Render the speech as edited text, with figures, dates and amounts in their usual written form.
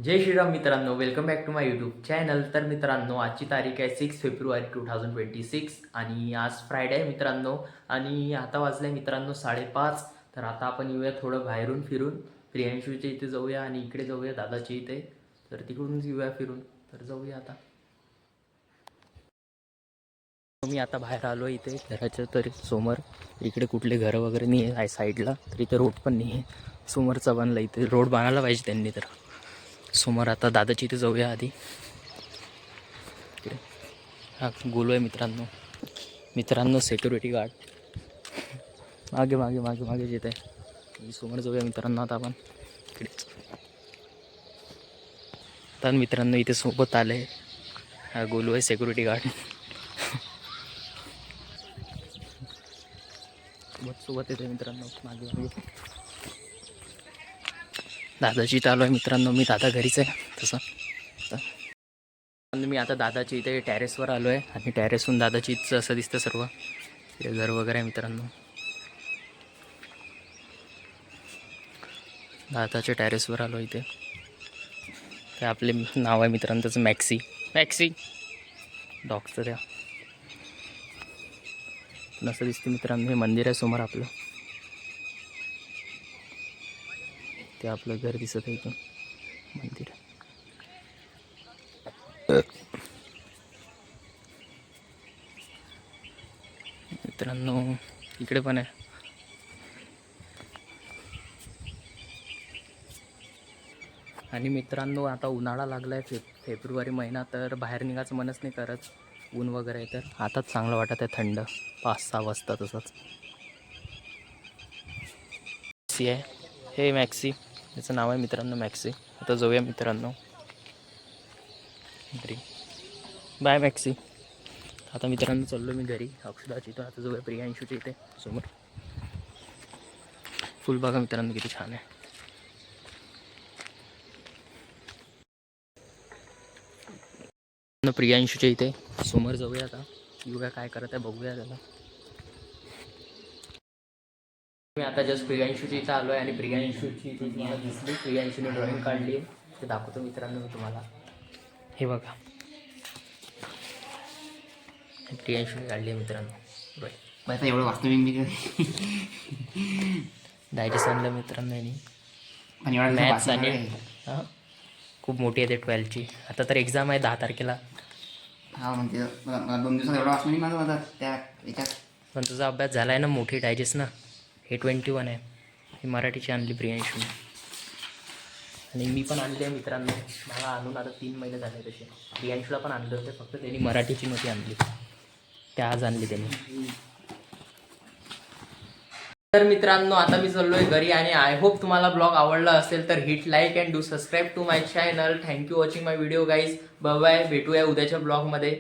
जय श्रीराम मित्रांनो, welcome back to my YouTube channel. तर मित्रांनो, आजची तारीख आहे 6 फेब्रुवारी 2026 आणि आज फ्रायडे आहे मित्रांनो. आणि आता वाजले मित्रांनो 5:30. तर आता आपण येऊया थोडं बाहेरून फिरून. प्रियांशूच्या इथे जाऊया आणि इकडे जाऊया दादाच्या इथे. तर तिकडून येऊया फिरून. तर जाऊया आता. मी आता बाहेर आलो इथे घराच्या तरी समोर. इकडे कुठले घरं वगैरे नाही आहे साईडला. तर इथे रोड पण नाही आहे. समोरचा बांधला, इथे रोड बांधायला पाहिजे त्यांनी. तर समोर आता दादाची इथे जाऊया आधी. हा गोलू आहे मित्रांनो सिक्युरिटी गार्ड मागे मागे मागे मागे येत आहे. समोर जाऊया मित्रांनो आता आपण इकडेच. तर मित्रांनो इथे सोबत आले, हा गोलू आहे सिक्युरिटी गार्ड. सोबत येते मित्रांनो मागे मागे. दादाची इथं आलो आहे मित्रांनो. मी दादा घरीच आहे तसं. मी आता दादाची इथे टेरेसवर आलो आहे आणि टेरेसहून दादाची इथं असं दिसतं सर्व. इथे घर वगैरे आहे मित्रांनो. दादाच्या टेरेसवर आलो इथे. ते आपले नाव आहे मित्रांनो त्याचं मॅक्सी डॉगचं. त्या असं दिसतं मित्रांनो. हे मंदिर आहे समोर आपलं. ते आपलं घर दिसत आहे इथून मंदिर. मित्रांनो इकडे पण आहे. आणि मित्रांनो आता उन्हाळा लागला आहे. फेब्रुवारी महिना. तर बाहेर निघायचं मनच नाही करत, ऊन वगैरे आहे. तर आताच चांगलं वाटत आहे थंड 5-6 वाजता. तसंच मॅक्सी आहे. हे मॅक्सी याचं नाव आहे मित्रांनो मॅक्सी. आता जाऊया मित्रांनो घरी. Bye Maxi. आता मित्रांनो चाललो मी घरी अक्षदाची इथं. आता जाऊया प्रियांशूच्या इथे समोर. फुल बघा मित्रांनो किती छान आहे. प्रियांशूच्या इथे समोर जाऊया आता. येऊया काय करत आहे बघूया त्याला. मी आता जस्ट प्रियांशूची इथं आलो आहे आणि प्रियांशूची इथे तुम्हाला दिसली. प्रियांशूने ड्रॉइंग काढली आहे ते दाखवतो मित्रांनो मी तुम्हाला. हे बघा प्रियांशूने काढली आहे मित्रांनो ड्रॉइंग. आता एवढं वाचतो मी डायजेस्ट आणलं मित्रांनो यांनी. पण एवढं मॅथ्स आणि हां खूप मोठी आहे ते 12ची. आता तर एक्झाम आहे 10 तारखेला. हा म्हणजे मला 2 दिवसात एवढं वाचलं नाही माझं त्या याच्यात. पण तुझा अभ्यास झाला आहे ना, मोठी डायजेस्ट ना. हे 21 आहे. ही मराठीची आणली प्रियांशूने. आणि मी पण आणली आहे मित्रांनो. मला आणून आता 3 महिने झाले तसे. प्रियांशूला पण आणले होते, फक्त त्यांनी मराठीची नव्हती आणली. त्या आज आणली त्यांनी. तर मित्रांनो आता मी चाललो आहे घरी आणि आय होप तुम्हाला ब्लॉग आवडला असेल तर hit like and do subscribe to my channel. Thank you watching my video guys. Bye bye. भेटूया उद्याच्या ब्लॉगमध्ये.